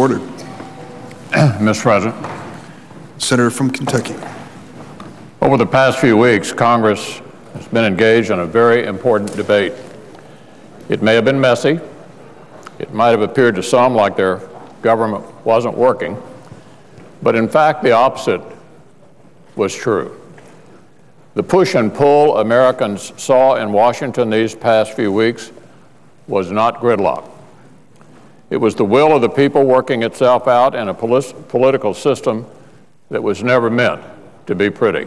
ordered. Mr. President. Senator from Kentucky. Over the past few weeks, Congress has been engaged in a very important debate. It may have been messy. It might have appeared to some like their government wasn't working. But in fact, the opposite was true. The push and pull Americans saw in Washington these past few weeks was not gridlock. It was the will of the people working itself out in a political system that was never meant to be pretty.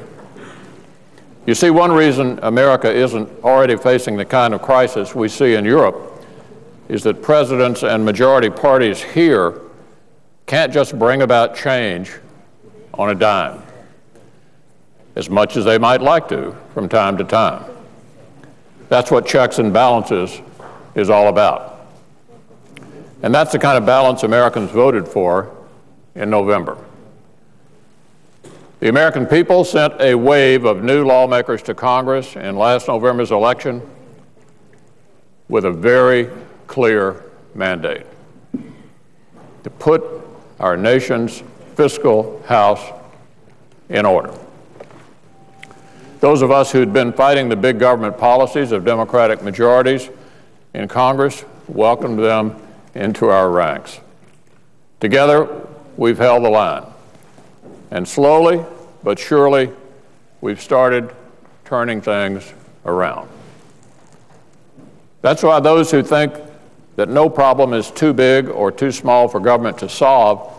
You see, one reason America isn't already facing the kind of crisis we see in Europe is that presidents and majority parties here can't just bring about change on a dime, as much as they might like to from time to time. That's what checks and balances is all about. And that's the kind of balance Americans voted for in November. The American people sent a wave of new lawmakers to Congress in last November's election with a very clear mandate: to put our nation's fiscal house in order. Those of us who'd been fighting the big government policies of Democratic majorities in Congress welcomed them into our ranks. Together, we've held the line. And slowly but surely, we've started turning things around. That's why those who think that no problem is too big or too small for government to solve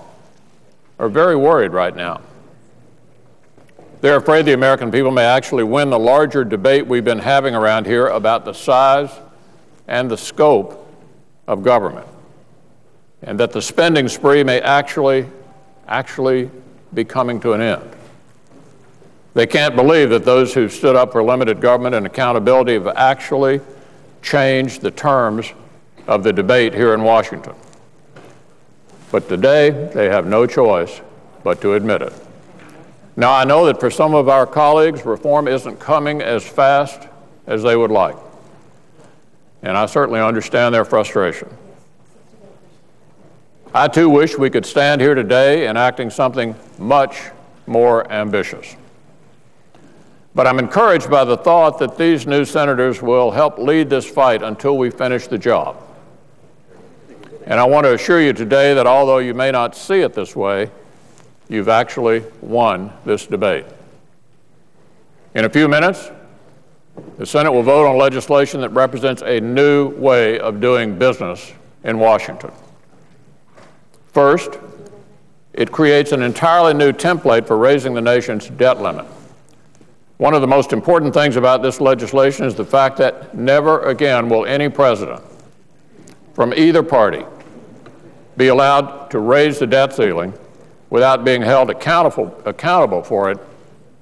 are very worried right now. They're afraid the American people may actually win the larger debate we've been having around here about the size and the scope of government, and that the spending spree may actually be coming to an end. They can't believe that those who stood up for limited government and accountability have actually changed the terms of the debate here in Washington. But today, they have no choice but to admit it. Now, I know that for some of our colleagues, reform isn't coming as fast as they would like. And I certainly understand their frustration. I too wish we could stand here today enacting something much more ambitious. But I'm encouraged by the thought that these new senators will help lead this fight until we finish the job. And I want to assure you today that although you may not see it this way, you've actually won this debate. In a few minutes, the Senate will vote on legislation that represents a new way of doing business in Washington. First, it creates an entirely new template for raising the nation's debt limit. One of the most important things about this legislation is the fact that never again will any president from either party be allowed to raise the debt ceiling without being held accountable for it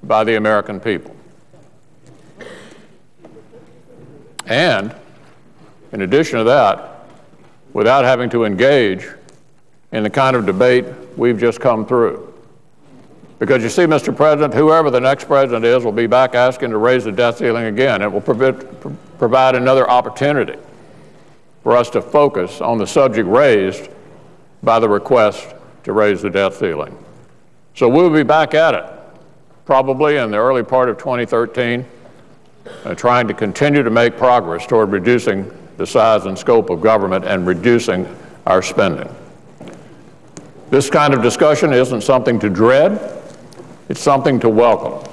by the American people. And, in addition to that, without having to engage in the kind of debate we've just come through. Because you see, Mr. President, whoever the next president is will be back asking to raise the debt ceiling again. It will provide another opportunity for us to focus on the subject raised by the request to raise the debt ceiling. So we'll be back at it, probably in the early part of 2013, trying to continue to make progress toward reducing the size and scope of government and reducing our spending. This kind of discussion isn't something to dread, it's something to welcome.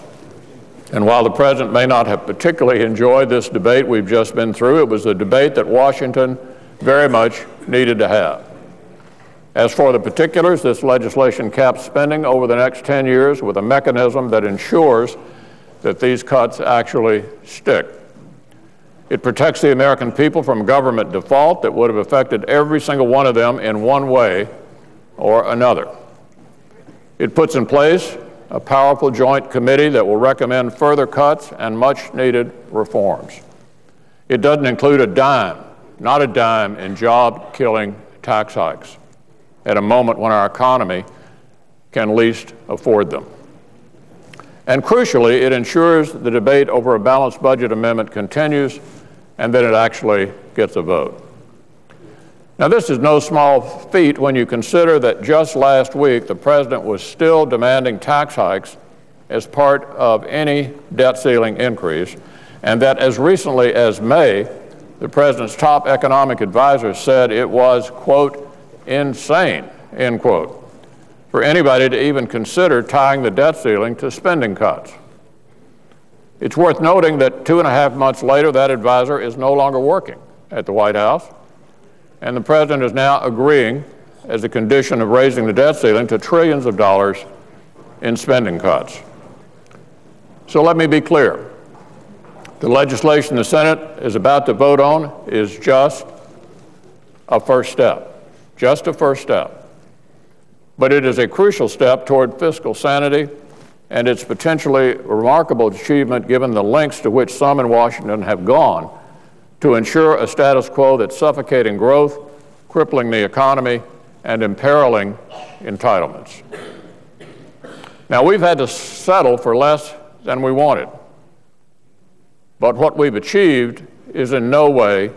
And while the President may not have particularly enjoyed this debate we've just been through, it was a debate that Washington very much needed to have. As for the particulars, this legislation caps spending over the next 10 years with a mechanism that ensures that these cuts actually stick. It protects the American people from government default that would have affected every single one of them in one way or another. It puts in place a powerful joint committee that will recommend further cuts and much-needed reforms. It doesn't include a dime, not a dime, in job-killing tax hikes at a moment when our economy can least afford them. And crucially, it ensures the debate over a balanced budget amendment continues and that it actually gets a vote. Now, this is no small feat when you consider that just last week the president was still demanding tax hikes as part of any debt ceiling increase, and that as recently as May, the president's top economic advisor said it was, quote, insane, end quote, for anybody to even consider tying the debt ceiling to spending cuts. It's worth noting that 2.5 months later, that advisor is no longer working at the White House, and the president is now agreeing, as a condition of raising the debt ceiling, to trillions of dollars in spending cuts. So let me be clear. The legislation the Senate is about to vote on is just a first step, just a first step. But it is a crucial step toward fiscal sanity, and it's potentially a remarkable achievement given the lengths to which some in Washington have gone to ensure a status quo that's suffocating growth, crippling the economy, and imperiling entitlements. Now, we've had to settle for less than we wanted, but what we've achieved is in no way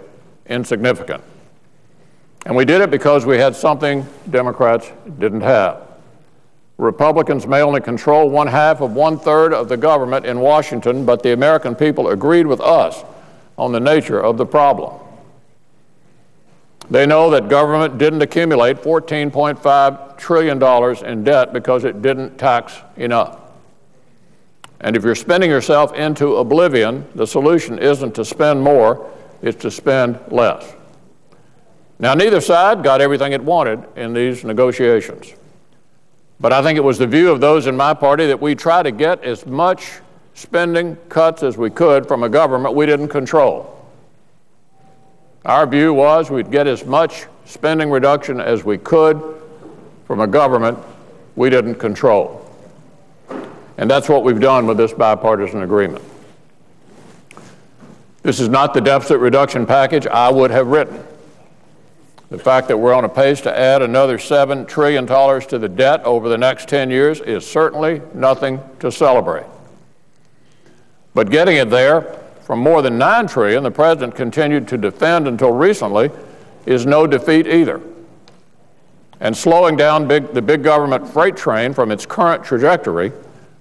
insignificant. And we did it because we had something Democrats didn't have. Republicans may only control 1/3 of the government in Washington, but the American people agreed with us on the nature of the problem. They know that government didn't accumulate $14.5 trillion in debt because it didn't tax enough. And if you're spending yourself into oblivion, the solution isn't to spend more, it's to spend less. Now, neither side got everything it wanted in these negotiations. But I think it was the view of those in my party that we try to get as much spending cuts as we could from a government we didn't control. Our view was we'd get as much spending reduction as we could from a government we didn't control. And that's what we've done with this bipartisan agreement. This is not the deficit reduction package I would have written. The fact that we're on a pace to add another $7 trillion to the debt over the next 10 years is certainly nothing to celebrate. But getting it there from more than $9 trillion, the president continued to defend until recently, is no defeat either. And slowing down the big government freight train from its current trajectory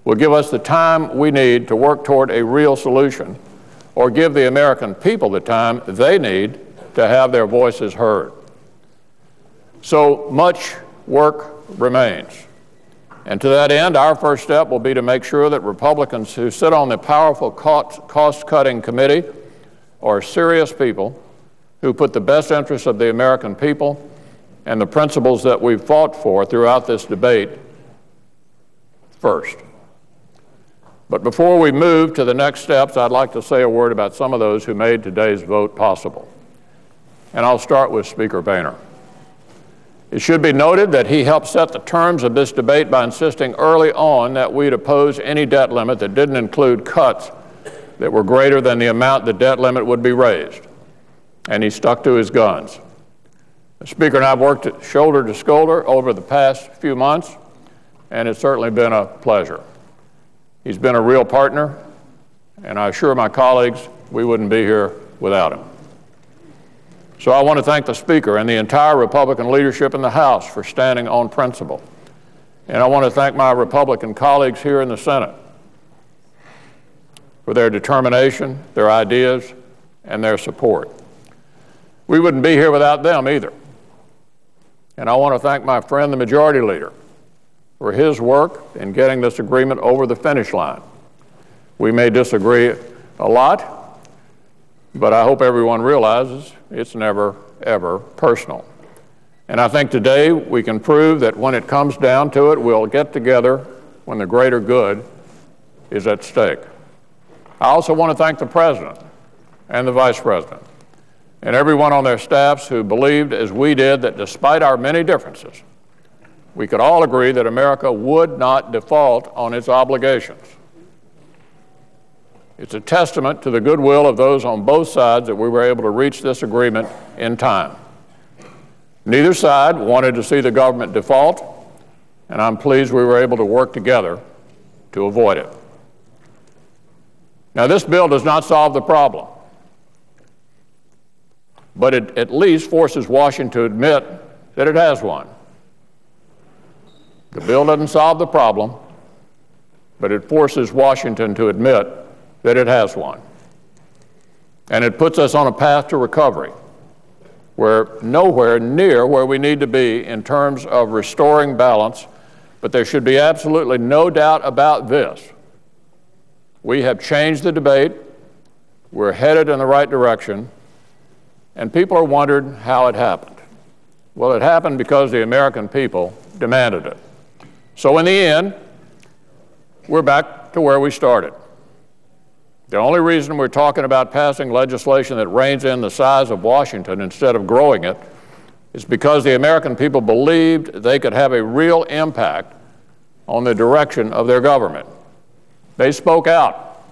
will give us the time we need to work toward a real solution, or give the American people the time they need to have their voices heard. So much work remains. And to that end, our first step will be to make sure that Republicans who sit on the powerful cost-cutting committee are serious people who put the best interests of the American people and the principles that we've fought for throughout this debate first. But before we move to the next steps, I'd like to say a word about some of those who made today's vote possible. And I'll start with Speaker Boehner. It should be noted that he helped set the terms of this debate by insisting early on that we'd oppose any debt limit that didn't include cuts that were greater than the amount the debt limit would be raised. And he stuck to his guns. The Speaker and I have worked shoulder to shoulder over the past few months, and it's certainly been a pleasure. He's been a real partner, and I assure my colleagues we wouldn't be here without him. So I want to thank the Speaker and the entire Republican leadership in the House for standing on principle. And I want to thank my Republican colleagues here in the Senate for their determination, their ideas, and their support. We wouldn't be here without them either. And I want to thank my friend, the Majority Leader, for his work in getting this agreement over the finish line. We may disagree a lot, but I hope everyone realizes it's never, ever personal. And I think today we can prove that when it comes down to it, we'll get together when the greater good is at stake. I also want to thank the President and the Vice President and everyone on their staffs who believed, as we did, that despite our many differences, we could all agree that America would not default on its obligations. It's a testament to the goodwill of those on both sides that we were able to reach this agreement in time. Neither side wanted to see the government default, and I'm pleased we were able to work together to avoid it. Now, this bill does not solve the problem. but it at least forces Washington to admit that it has one. The bill doesn't solve the problem, but it forces Washington to admit that it has one. And it puts us on a path to recovery. We're nowhere near where we need to be in terms of restoring balance, but there should be absolutely no doubt about this. We have changed the debate, we're headed in the right direction, and people are wondering how it happened. Well, it happened because the American people demanded it. So in the end, we're back to where we started. The only reason we're talking about passing legislation that reins in the size of Washington instead of growing it is because the American people believed they could have a real impact on the direction of their government. They spoke out,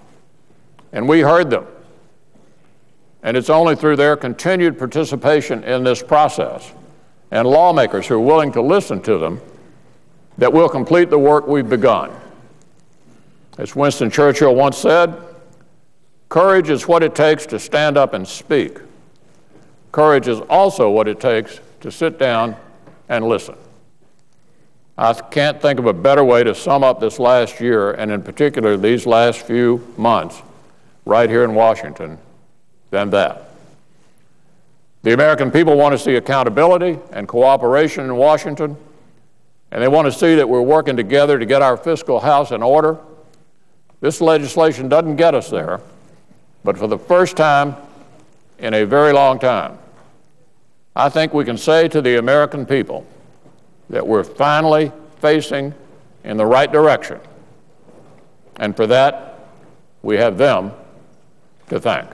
and we heard them. And it's only through their continued participation in this process and lawmakers who are willing to listen to them that we'll complete the work we've begun. As Winston Churchill once said, courage is what it takes to stand up and speak. Courage is also what it takes to sit down and listen. I can't think of a better way to sum up this last year, and in particular these last few months right here in Washington, than that. The American people want to see accountability and cooperation in Washington, and they want to see that we're working together to get our fiscal house in order. This legislation doesn't get us there, but for the first time in a very long time, I think we can say to the American people that we're finally facing in the right direction. And for that, we have them to thank.